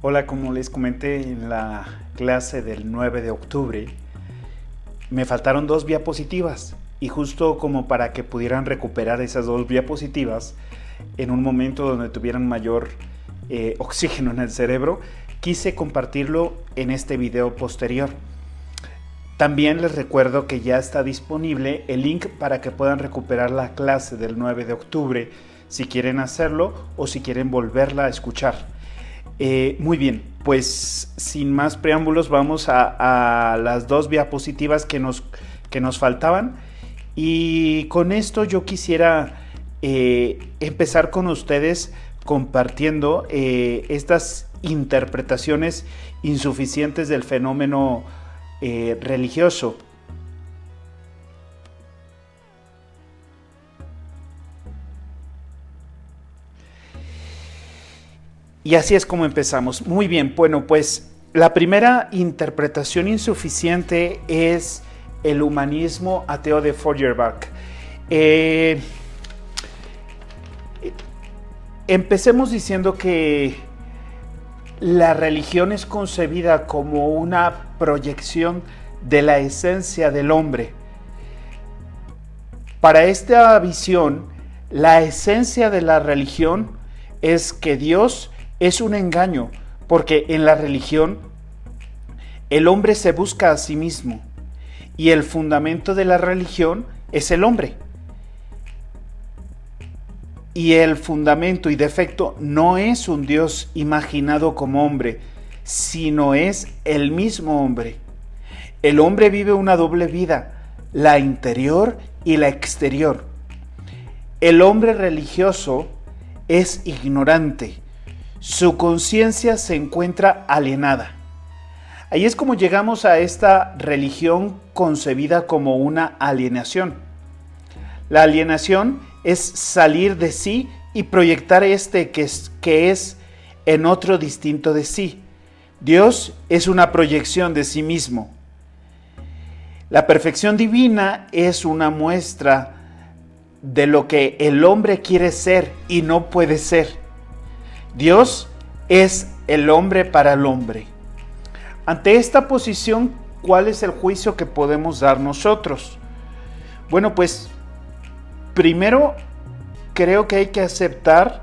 Hola, como les comenté en la clase del 9 de octubre, me faltaron dos diapositivas y justo como para que pudieran recuperar esas dos diapositivas en un momento donde tuvieran mayor oxígeno en el cerebro, quise compartirlo en este video posterior. También les recuerdo que ya está disponible el link para que puedan recuperar la clase del 9 de octubre si quieren hacerlo o si quieren volverla a escuchar. Muy bien, pues sin más preámbulos vamos a las dos diapositivas que nos faltaban, y con esto yo quisiera empezar con ustedes compartiendo estas interpretaciones insuficientes del fenómeno religioso. Y así es como empezamos. Muy bien, bueno, pues la primera interpretación insuficiente es el humanismo ateo de Feuerbach. Empecemos diciendo que la religión es concebida como una proyección de la esencia del hombre. Para esta visión, la esencia de la religión es que Dios es un engaño, porque en la religión el hombre se busca a sí mismo y el fundamento de la religión es el hombre. Y el fundamento y defecto no es un Dios imaginado como hombre, sino es el mismo hombre. El hombre vive una doble vida, la interior y la exterior. El hombre religioso es ignorante. Su conciencia se encuentra alienada. Ahí es como llegamos a esta religión concebida como una alienación. La alienación es salir de sí y proyectar que es en otro distinto de sí. Dios es una proyección de sí mismo. La perfección divina es una muestra de lo que el hombre quiere ser y no puede ser. Dios es el hombre para el hombre. Ante esta posición, ¿cuál es el juicio que podemos dar nosotros? Bueno, pues primero creo que hay que aceptar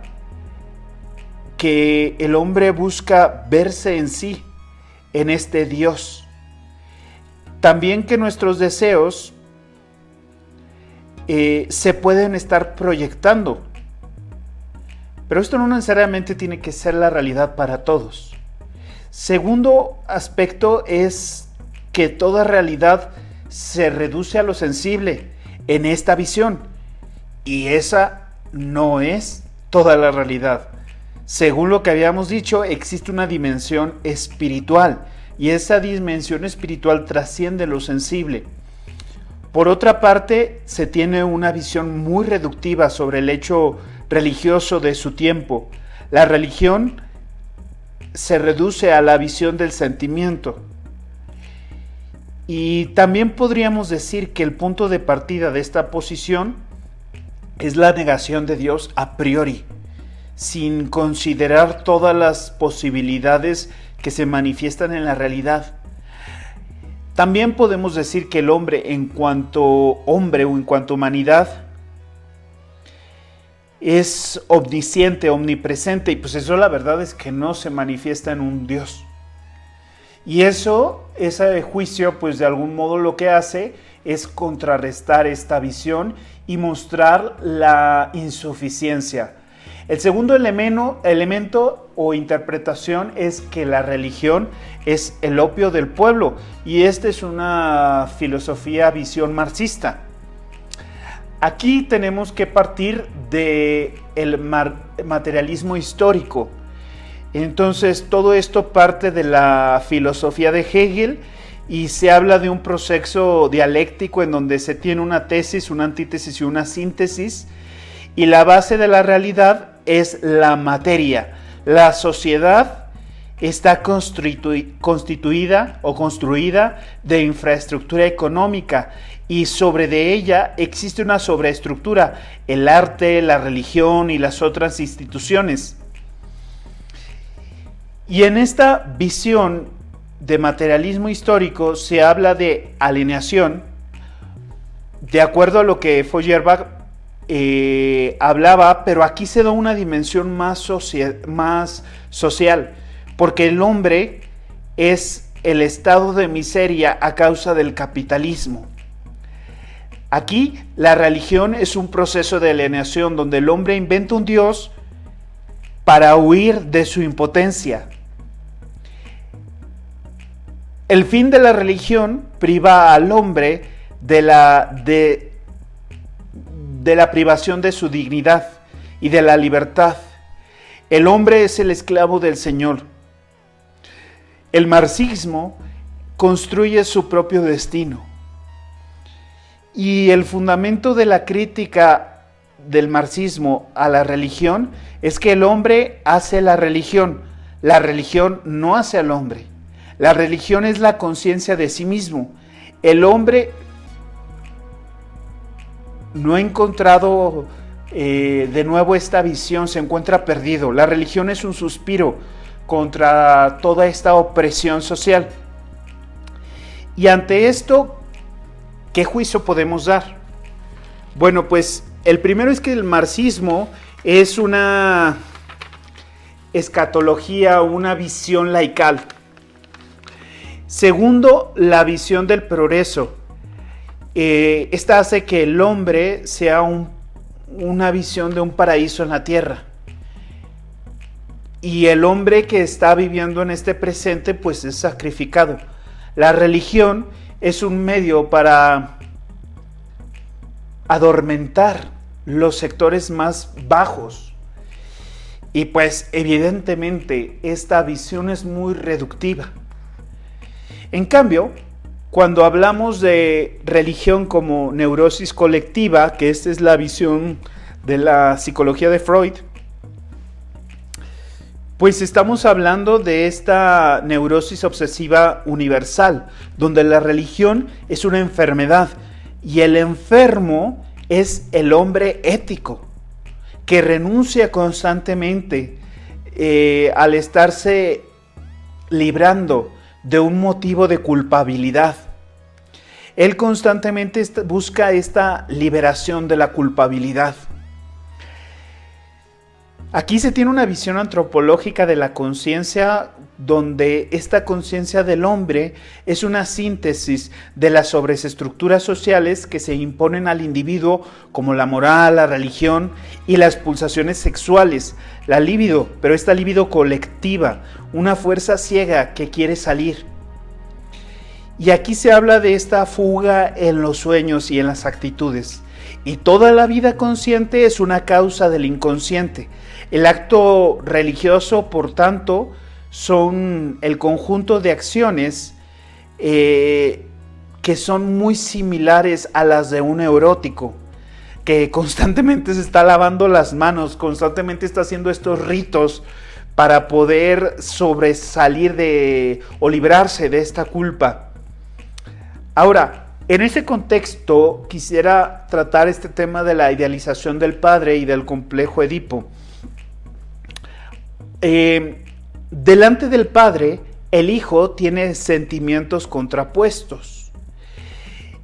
que el hombre busca verse en sí, en este Dios. También que nuestros deseos se pueden estar proyectando. Pero esto no necesariamente tiene que ser la realidad para todos. Segundo aspecto es que toda realidad se reduce a lo sensible en esta visión, y esa no es toda la realidad. Según lo que habíamos dicho, existe una dimensión espiritual, y esa dimensión espiritual trasciende lo sensible. Por otra parte, se tiene una visión muy reductiva sobre el hecho religioso de su tiempo. La religión se reduce a la visión del sentimiento. Y también podríamos decir que el punto de partida de esta posición es la negación de Dios a priori, sin considerar todas las posibilidades que se manifiestan en la realidad. También podemos decir que el hombre, en cuanto hombre o en cuanto humanidad, es omnisciente, omnipresente, y pues eso la verdad es que no se manifiesta en un Dios. Y ese juicio, pues de algún modo lo que hace es contrarrestar esta visión y mostrar la insuficiencia. El segundo elemento o interpretación es que la religión es el opio del pueblo, y esta es una visión marxista. Aquí tenemos que partir del materialismo histórico. Entonces, todo esto parte de la filosofía de Hegel, y se habla de un proceso dialéctico en donde se tiene una tesis, una antítesis y una síntesis, y la base de la realidad es la materia. La sociedad está constituida o construida de infraestructura económica, y sobre de ella existe una sobreestructura, el arte, la religión y las otras instituciones. Y en esta visión de materialismo histórico se habla de alienación, de acuerdo a lo que Feuerbach hablaba, pero aquí se da una dimensión más social, porque el hombre es el estado de miseria a causa del capitalismo. Aquí la religión es un proceso de alienación donde el hombre inventa un Dios para huir de su impotencia. El fin de la religión priva al hombre de la privación de su dignidad y de la libertad. El hombre es el esclavo del Señor. El marxismo construye su propio destino. Y el fundamento de la crítica del marxismo a la religión es que el hombre hace la religión no hace al hombre. La religión es la conciencia de sí mismo. El hombre no ha encontrado de nuevo esta visión, se encuentra perdido. La religión es un suspiro contra toda esta opresión social. Y ante esto, ¿qué juicio podemos dar? Bueno, pues el primero es que el marxismo es una escatología, una visión laical. Segundo, la visión del progreso. Esta hace que el hombre sea una visión de un paraíso en la tierra. Y el hombre que está viviendo en este presente, pues es sacrificado. La religión es un medio para adormentar los sectores más bajos. Y pues evidentemente esta visión es muy reductiva. En cambio, cuando hablamos de religión como neurosis colectiva, que esta es la visión de la psicología de Freud, pues estamos hablando de esta neurosis obsesiva universal, donde la religión es una enfermedad y el enfermo es el hombre ético, que renuncia constantemente al estarse librando de un motivo de culpabilidad. Él constantemente busca esta liberación de la culpabilidad. Aquí se tiene una visión antropológica de la conciencia, donde esta conciencia del hombre es una síntesis de las sobreestructuras sociales que se imponen al individuo, como la moral, la religión y las pulsaciones sexuales, la libido, pero esta libido colectiva, una fuerza ciega que quiere salir. Y aquí se habla de esta fuga en los sueños y en las actitudes. Y toda la vida consciente es una causa del inconsciente. El acto religioso, por tanto, son el conjunto de acciones que son muy similares a las de un neurótico, que constantemente se está lavando las manos, constantemente está haciendo estos ritos para poder sobresalir o librarse de esta culpa. Ahora, en ese contexto quisiera tratar este tema de la idealización del padre y del complejo Edipo. Delante del padre, el hijo tiene sentimientos contrapuestos.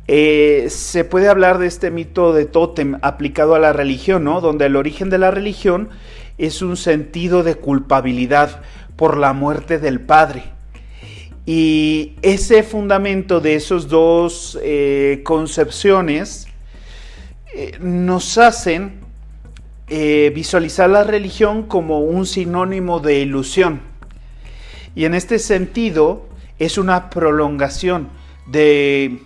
Se puede hablar de este mito de tótem aplicado a la religión, ¿no? Donde el origen de la religión es un sentido de culpabilidad por la muerte del padre. Y ese fundamento de esos dos concepciones nos hacen visualizar la religión como un sinónimo de ilusión. Y en este sentido es una prolongación de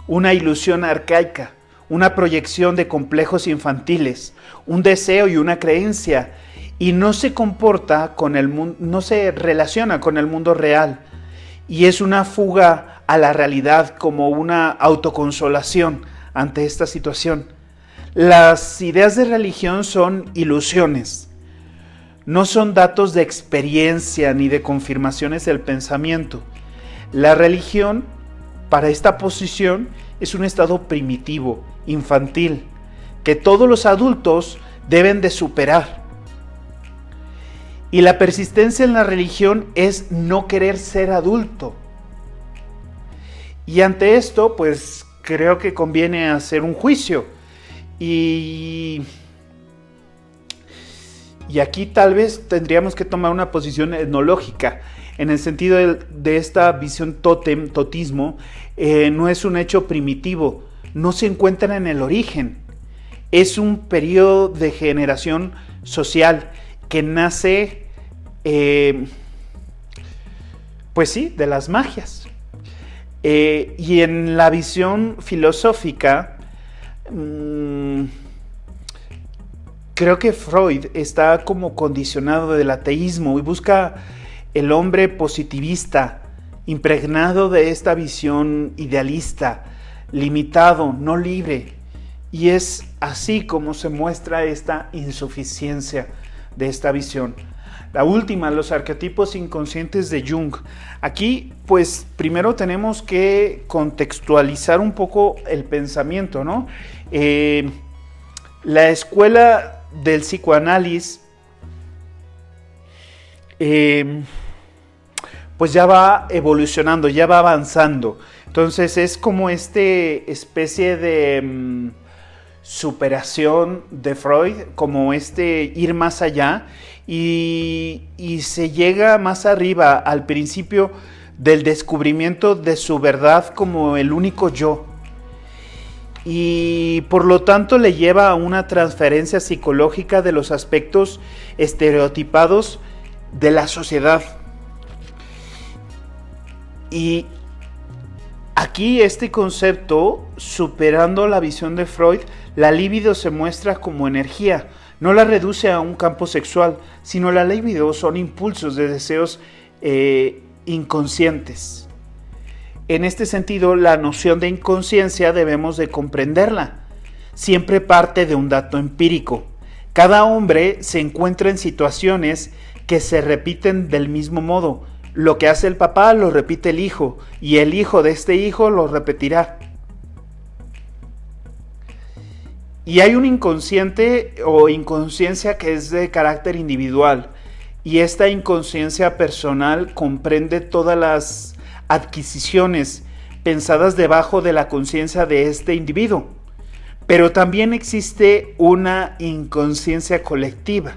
una ilusión arcaica, una proyección de complejos infantiles, un deseo y una creencia, y no se comporta con el mundo, no se relaciona con el mundo real. Y es una fuga a la realidad, como una autoconsolación ante esta situación. Las ideas de religión son ilusiones, no son datos de experiencia ni de confirmaciones del pensamiento. La religión, para esta posición, es un estado primitivo, infantil, que todos los adultos deben de superar. Y la persistencia en la religión es no querer ser adulto. Y ante esto, pues creo que conviene hacer un juicio. Y aquí tal vez tendríamos que tomar una posición etnológica, en el sentido de esta visión totismo, no es un hecho primitivo, no se encuentra en el origen, es un periodo de generación social que nace, pues sí, de las magias. Y en la visión filosófica, creo que Freud está como condicionado del ateísmo y busca el hombre positivista, impregnado de esta visión idealista, limitado, no libre. Y es así como se muestra esta insuficiencia de esta visión. La última, los arquetipos inconscientes de Jung. Aquí, pues, primero tenemos que contextualizar un poco el pensamiento, ¿no? La escuela del psicoanálisis, pues ya va evolucionando, ya va avanzando. Entonces es como especie de superación de Freud, como ir más allá, y se llega más arriba al principio del descubrimiento de su verdad como el único yo. Y por lo tanto le lleva a una transferencia psicológica de los aspectos estereotipados de la sociedad. Y aquí este concepto, superando la visión de Freud, la libido se muestra como energía, no la reduce a un campo sexual, sino la libido son impulsos de deseos inconscientes. En este sentido, la noción de inconsciencia debemos de comprenderla. Siempre parte de un dato empírico. Cada hombre se encuentra en situaciones que se repiten del mismo modo. Lo que hace el papá lo repite el hijo, y el hijo de este hijo lo repetirá. Y hay un inconsciente o inconsciencia que es de carácter individual, y esta inconsciencia personal comprende todas las adquisiciones pensadas debajo de la conciencia de este individuo. Pero también existe una inconsciencia colectiva.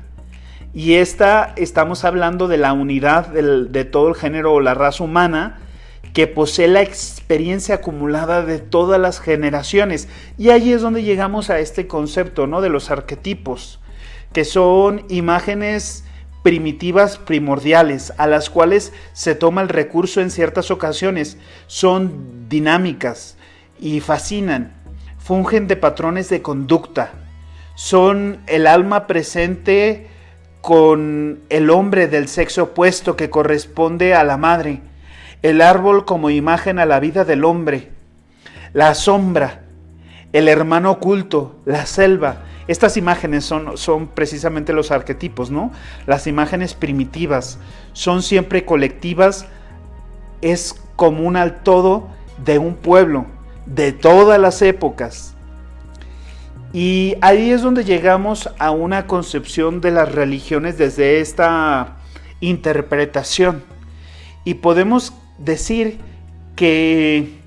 Y estamos hablando de la unidad de todo el género o la raza humana, que posee la experiencia acumulada de todas las generaciones. Y ahí es donde llegamos a este concepto, ¿no?, de los arquetipos, que son imágenes primitivas primordiales, a las cuales se toma el recurso en ciertas ocasiones. Son dinámicas y fascinan, fungen de patrones de conducta, son el alma presente con el hombre del sexo opuesto que corresponde a la madre, el árbol como imagen a la vida del hombre, la sombra, el hermano oculto, la selva. Estas imágenes son precisamente los arquetipos, ¿no? Las imágenes primitivas son siempre colectivas, es común al todo de un pueblo, de todas las épocas. Y ahí es donde llegamos a una concepción de las religiones desde esta interpretación. Y podemos decir que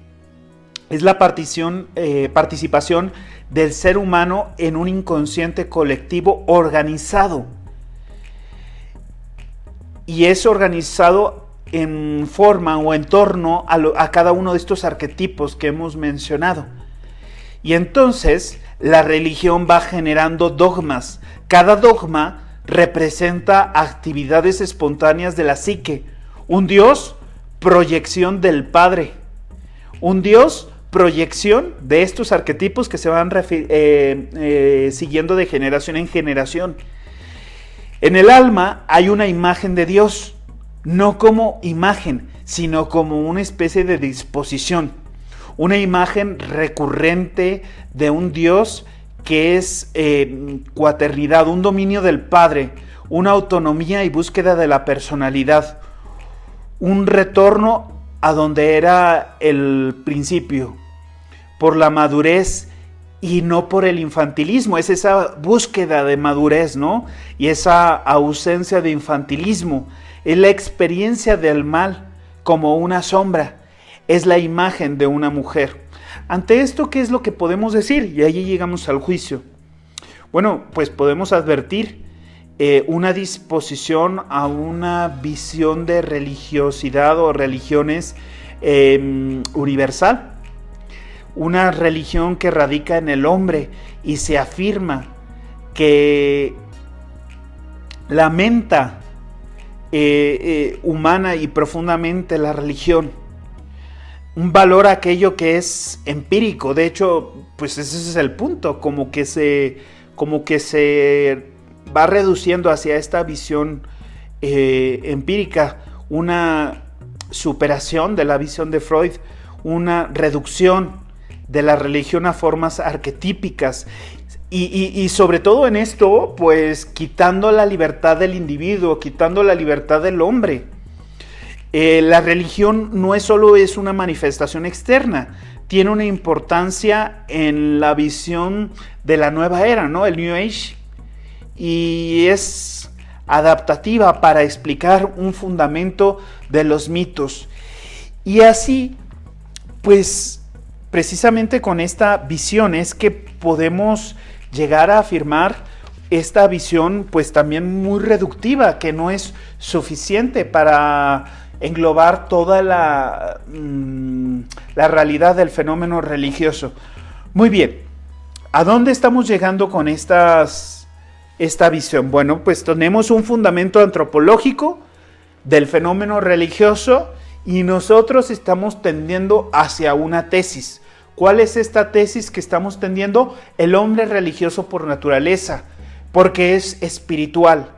es la participación del ser humano en un inconsciente colectivo organizado. Y es organizado en forma o en torno a cada uno de estos arquetipos que hemos mencionado. Y entonces la religión va generando dogmas. Cada dogma representa actividades espontáneas de la psique. Un Dios, proyección del Padre. Un Dios, proyección de estos arquetipos que se van siguiendo de generación en generación. En el alma hay una imagen de Dios, no como imagen, sino como una especie de disposición. Una imagen recurrente de un Dios que es cuaternidad, un dominio del Padre, una autonomía y búsqueda de la personalidad, un retorno a donde era el principio, por la madurez y no por el infantilismo. Es esa búsqueda de madurez, ¿no? Y esa ausencia de infantilismo. Es la experiencia del mal como una sombra. Es la imagen de una mujer. Ante esto, ¿qué es lo que podemos decir? Y allí llegamos al juicio. Bueno, pues podemos advertir una disposición a una visión de religiosidad o religiones universal. Una religión que radica en el hombre y se afirma que lamenta humana y profundamente la religión. Un valor a aquello que es empírico. De hecho, pues ese es el punto, como que se va reduciendo hacia esta visión empírica, una superación de la visión de Freud, una reducción de la religión a formas arquetípicas y sobre todo en esto, pues quitando la libertad del individuo, quitando la libertad del hombre. La religión no es solo una manifestación externa, tiene una importancia en la visión de la nueva era, ¿no? El New Age, y es adaptativa para explicar un fundamento de los mitos. Y así, pues, precisamente con esta visión es que podemos llegar a afirmar esta visión, pues también muy reductiva, que no es suficiente para englobar toda la realidad del fenómeno religioso. Muy bien, ¿a dónde estamos llegando con esta visión? Bueno, pues tenemos un fundamento antropológico del fenómeno religioso y nosotros estamos tendiendo hacia una tesis. ¿Cuál es esta tesis que estamos tendiendo? El hombre religioso por naturaleza, porque es espiritual,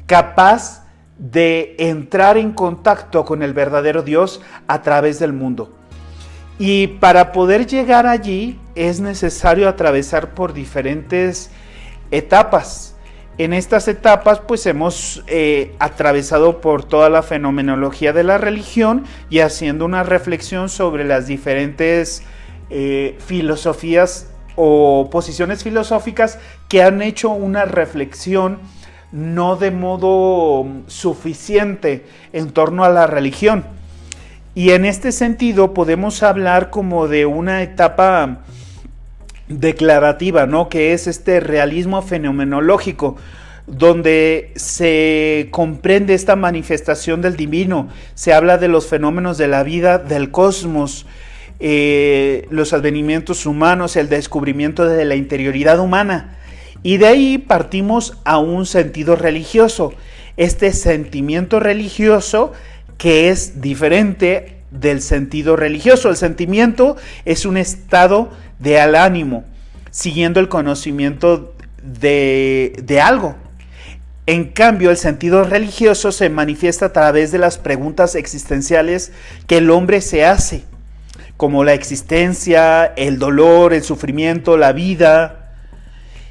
capaz de entrar en contacto con el verdadero Dios a través del mundo. Y para poder llegar allí es necesario atravesar por diferentes etapas. En estas etapas pues hemos atravesado por toda la fenomenología de la religión y haciendo una reflexión sobre las diferentes filosofías o posiciones filosóficas que han hecho una reflexión no de modo suficiente en torno a la religión. Y en este sentido podemos hablar como de una etapa declarativa, ¿no? Que es este realismo fenomenológico, donde se comprende esta manifestación del divino, se habla de los fenómenos de la vida, del cosmos, los advenimientos humanos, el descubrimiento de la interioridad humana. Y de ahí partimos a un sentido religioso, este sentimiento religioso que es diferente del sentido religioso. El sentimiento es un estado del ánimo, siguiendo el conocimiento de algo. En cambio, el sentido religioso se manifiesta a través de las preguntas existenciales que el hombre se hace, como la existencia, el dolor, el sufrimiento, la vida.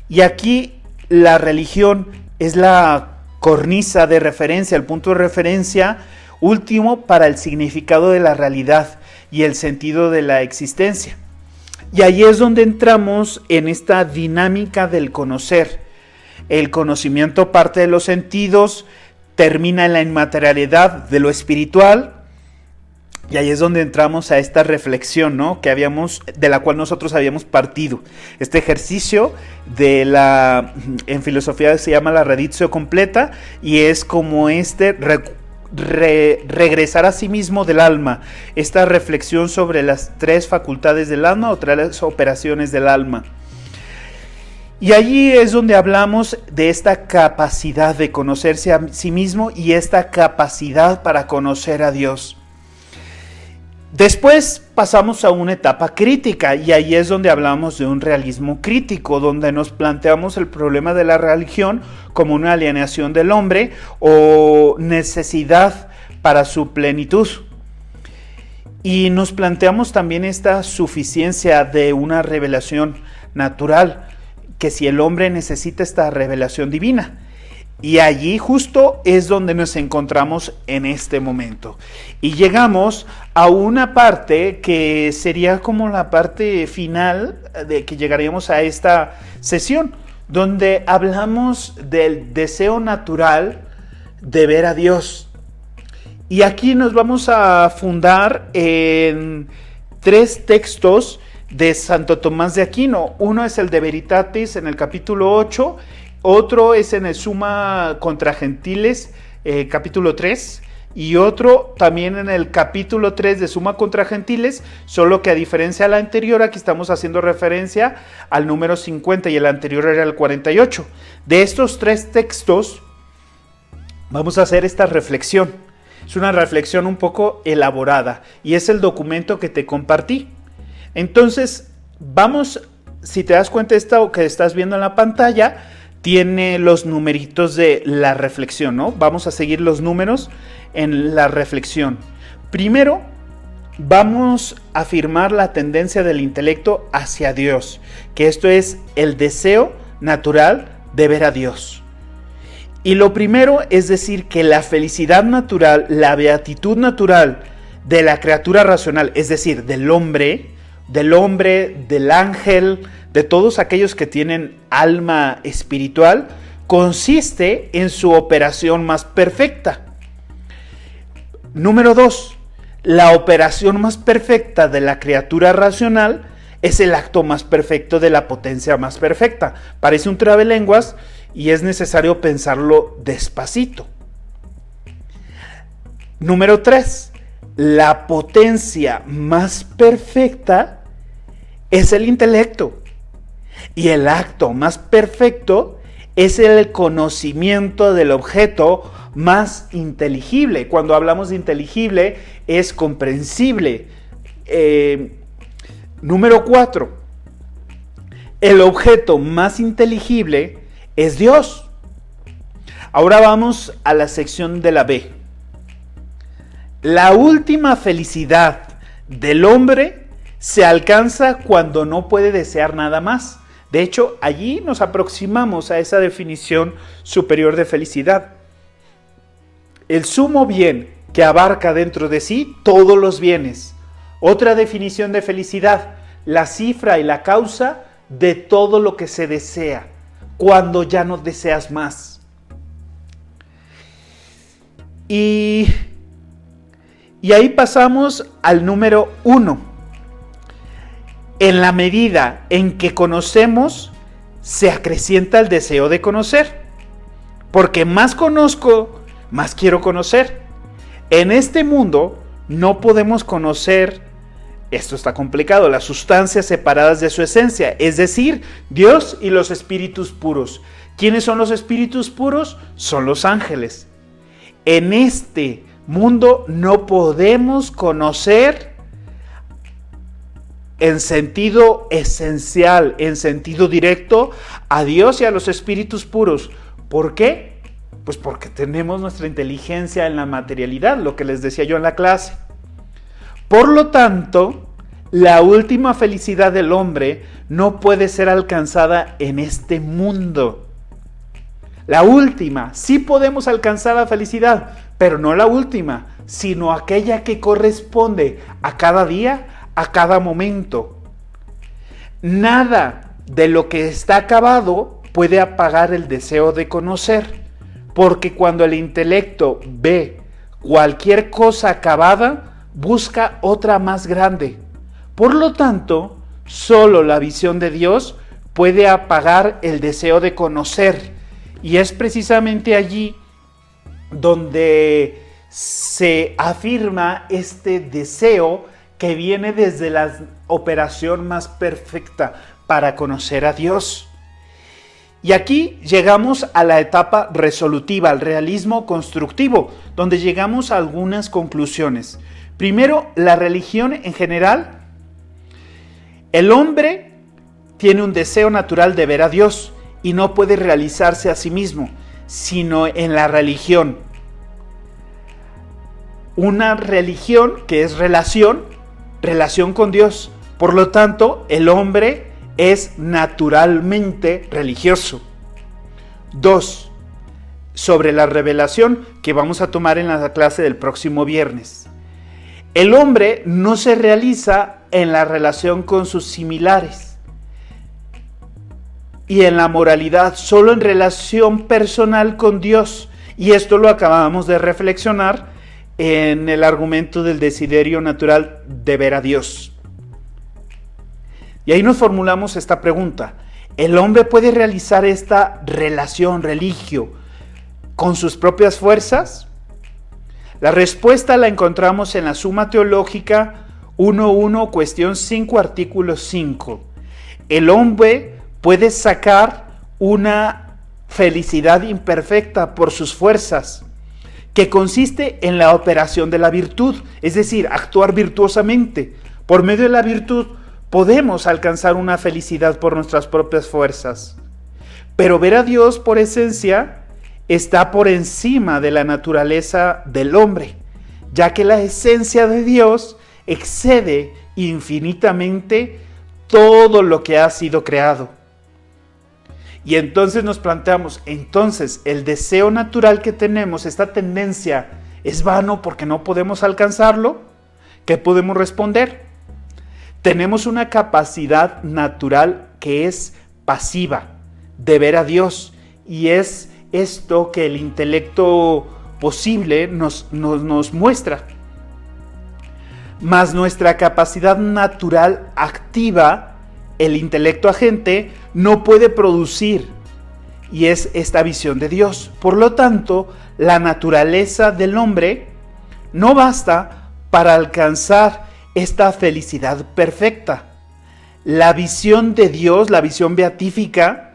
Y aquí la religión es la cornisa de referencia, el punto de referencia último para el significado de la realidad y el sentido de la existencia. Y ahí es donde entramos en esta dinámica del conocer. El conocimiento parte de los sentidos, termina en la inmaterialidad de lo espiritual. Y ahí es donde entramos a esta reflexión, ¿no? De la cual nosotros habíamos partido. Este ejercicio en filosofía se llama la reductio completa y es como regresar a sí mismo del alma. Esta reflexión sobre las tres facultades del alma o tres operaciones del alma. Y allí es donde hablamos de esta capacidad de conocerse a sí mismo y esta capacidad para conocer a Dios. Después pasamos a una etapa crítica y ahí es donde hablamos de un realismo crítico, donde nos planteamos el problema de la religión como una alienación del hombre o necesidad para su plenitud. Y nos planteamos también esta suficiencia de una revelación natural, que si el hombre necesita esta revelación divina. Y allí justo es donde nos encontramos en este momento. Y llegamos a una parte que sería como la parte final de que llegaríamos a esta sesión, donde hablamos del deseo natural de ver a Dios. Y aquí nos vamos a fundar en 3 textos de Santo Tomás de Aquino. Uno es el de Veritatis en el capítulo 8, otro es en el Summa contra Gentiles, capítulo 3, y otro también en el capítulo 3 de Summa contra Gentiles, solo que a diferencia de la anterior, aquí estamos haciendo referencia al número 50 y el anterior era el 48. De estos 3 textos vamos a hacer esta reflexión. Es una reflexión un poco elaborada y es el documento que te compartí. Entonces, vamos, si te das cuenta, esto que estás viendo en la pantalla tiene los numeritos de la reflexión, ¿no? Vamos a seguir los números en la reflexión. Primero, vamos a afirmar la tendencia del intelecto hacia Dios, que esto es el deseo natural de ver a Dios. Y lo primero es decir que la felicidad natural, la beatitud natural de la criatura racional, es decir, del hombre, del ángel, de todos aquellos que tienen alma espiritual, consiste en su operación más perfecta. Número 2, la operación más perfecta de la criatura racional es el acto más perfecto de la potencia más perfecta. Parece un trabalenguas y es necesario pensarlo despacito. Número 3, la potencia más perfecta es el intelecto. Y el acto más perfecto es el conocimiento del objeto más inteligible. Cuando hablamos de inteligible, es comprensible. Número 4. El objeto más inteligible es Dios. Ahora vamos a la sección de la B. La última felicidad del hombre se alcanza cuando no puede desear nada más. De hecho, allí nos aproximamos a esa definición superior de felicidad. El sumo bien que abarca dentro de sí todos los bienes. Otra definición de felicidad, la cifra y la causa de todo lo que se desea, cuando ya no deseas más. Y ahí pasamos al número 1. En la medida en que conocemos, se acrecienta el deseo de conocer. Porque más conozco, más quiero conocer. En este mundo no podemos conocer, esto está complicado, las sustancias separadas de su esencia, es decir, Dios y los espíritus puros. ¿Quiénes son los espíritus puros? Son los ángeles. En este mundo no podemos conocer en sentido esencial, en sentido directo, a Dios y a los espíritus puros. ¿Por qué? Pues porque tenemos nuestra inteligencia en la materialidad, lo que les decía yo en la clase. Por lo tanto, la última felicidad del hombre no puede ser alcanzada en este mundo. La última, sí podemos alcanzar la felicidad, pero no la última, sino aquella que corresponde a cada día, a cada momento. Nada de lo que está acabado puede apagar el deseo de conocer, porque cuando el intelecto ve cualquier cosa acabada, busca otra más grande. Por lo tanto, solo la visión de Dios puede apagar el deseo de conocer, y es precisamente allí donde se afirma este deseo que viene desde la operación más perfecta para conocer a Dios. Y aquí llegamos a la etapa resolutiva, al realismo constructivo, donde llegamos a algunas conclusiones. Primero, la religión en general. El hombre tiene un deseo natural de ver a Dios y no puede realizarse a sí mismo, sino en la religión. Una religión que es relación con Dios. Por lo tanto, el hombre es naturalmente religioso. 2. sobre la revelación que vamos a tomar en la clase del próximo viernes. El hombre no se realiza en la relación con sus similares y en la moralidad, solo en relación personal con Dios. Y esto lo acabamos de reflexionar en el argumento del desiderio natural de ver a Dios. Y ahí nos formulamos esta pregunta: ¿el hombre puede realizar esta relación religio con sus propias fuerzas? La respuesta la encontramos en la Suma Teológica 1.1, cuestión 5, artículo 5. El hombre puede sacar una felicidad imperfecta por sus fuerzas, que consiste en la operación de la virtud, es decir, actuar virtuosamente. Por medio de la virtud podemos alcanzar una felicidad por nuestras propias fuerzas. Pero ver a Dios por esencia está por encima de la naturaleza del hombre, ya que la esencia de Dios excede infinitamente todo lo que ha sido creado. Y entonces nos planteamos, entonces el deseo natural que tenemos, esta tendencia, ¿es vano porque no podemos alcanzarlo? ¿Qué podemos responder? Tenemos una capacidad natural que es pasiva, de ver a Dios, y es esto que el intelecto posible nos muestra. Mas nuestra capacidad natural activa, el intelecto agente, no puede producir, y es esta visión de Dios. Por lo tanto, la naturaleza del hombre no basta para alcanzar esta felicidad perfecta. La visión de Dios, la visión beatífica,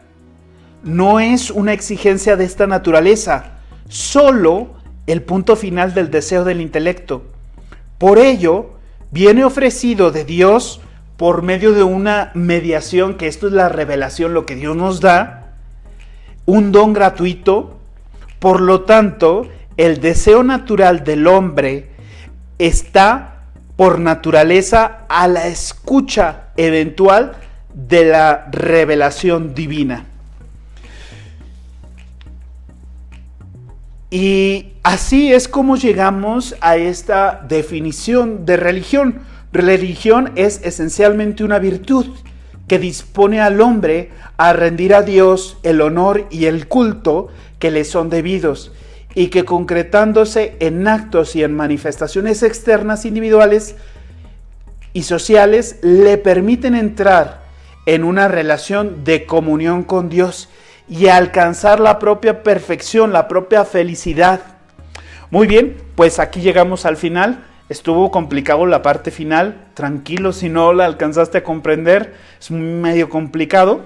no es una exigencia de esta naturaleza, solo el punto final del deseo del intelecto. Por ello, viene ofrecido de Dios por medio de una mediación, que esto es la revelación, lo que Dios nos da, un don gratuito. Por lo tanto, el deseo natural del hombre está por naturaleza a la escucha eventual de la revelación divina. Y así es como llegamos a esta definición de religión. Religión es esencialmente una virtud que dispone al hombre a rendir a Dios el honor y el culto que le son debidos, y que concretándose en actos y en manifestaciones externas individuales y sociales le permiten entrar en una relación de comunión con Dios y alcanzar la propia perfección, la propia felicidad. Muy bien, pues aquí llegamos al final. Estuvo complicado la parte final, tranquilo si no la alcanzaste a comprender, es medio complicado.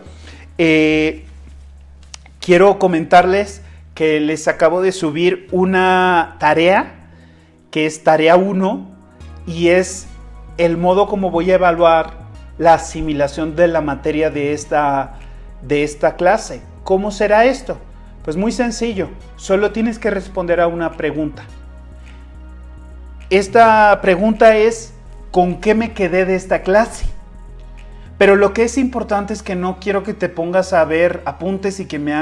Quiero comentarles que les acabo de subir una tarea, que es tarea 1, y es el modo como voy a evaluar la asimilación de la materia de esta clase. ¿Cómo será esto? Pues muy sencillo, solo tienes que responder a una pregunta. Esta pregunta es: ¿con qué me quedé de esta clase? Pero lo que es importante es que no quiero que te pongas a ver apuntes y que me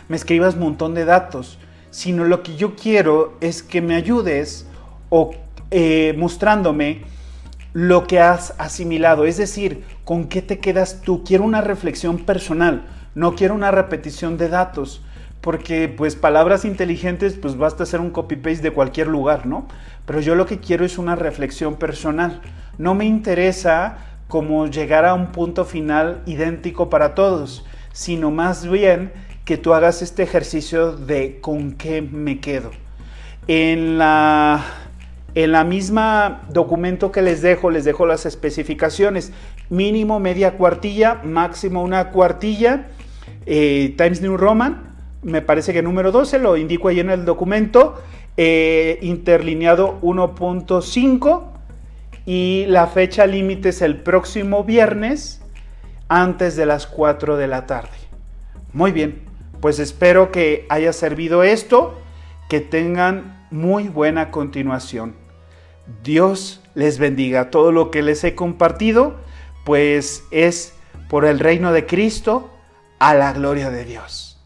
escribas un montón de datos, sino lo que yo quiero es que me ayudes mostrándome lo que has asimilado, es decir, ¿con qué te quedas tú? Quiero una reflexión personal, no quiero una repetición de datos, porque pues palabras inteligentes pues basta hacer un copy-paste de cualquier lugar, ¿no? Pero yo lo que quiero es una reflexión personal. No me interesa como llegar a un punto final idéntico para todos, sino más bien que tú hagas este ejercicio de ¿con qué me quedo? En la misma documento que les dejo las especificaciones: mínimo media cuartilla, máximo una cuartilla, Times New Roman, me parece que número 12, lo indico ahí en el documento, interlineado 1.5, y la fecha límite es el próximo viernes antes de las 4 de la tarde. Muy bien, pues espero que haya servido esto, que tengan muy buena continuación. Dios les bendiga. Todo lo que les he compartido pues es por el reino de Cristo, a la gloria de Dios.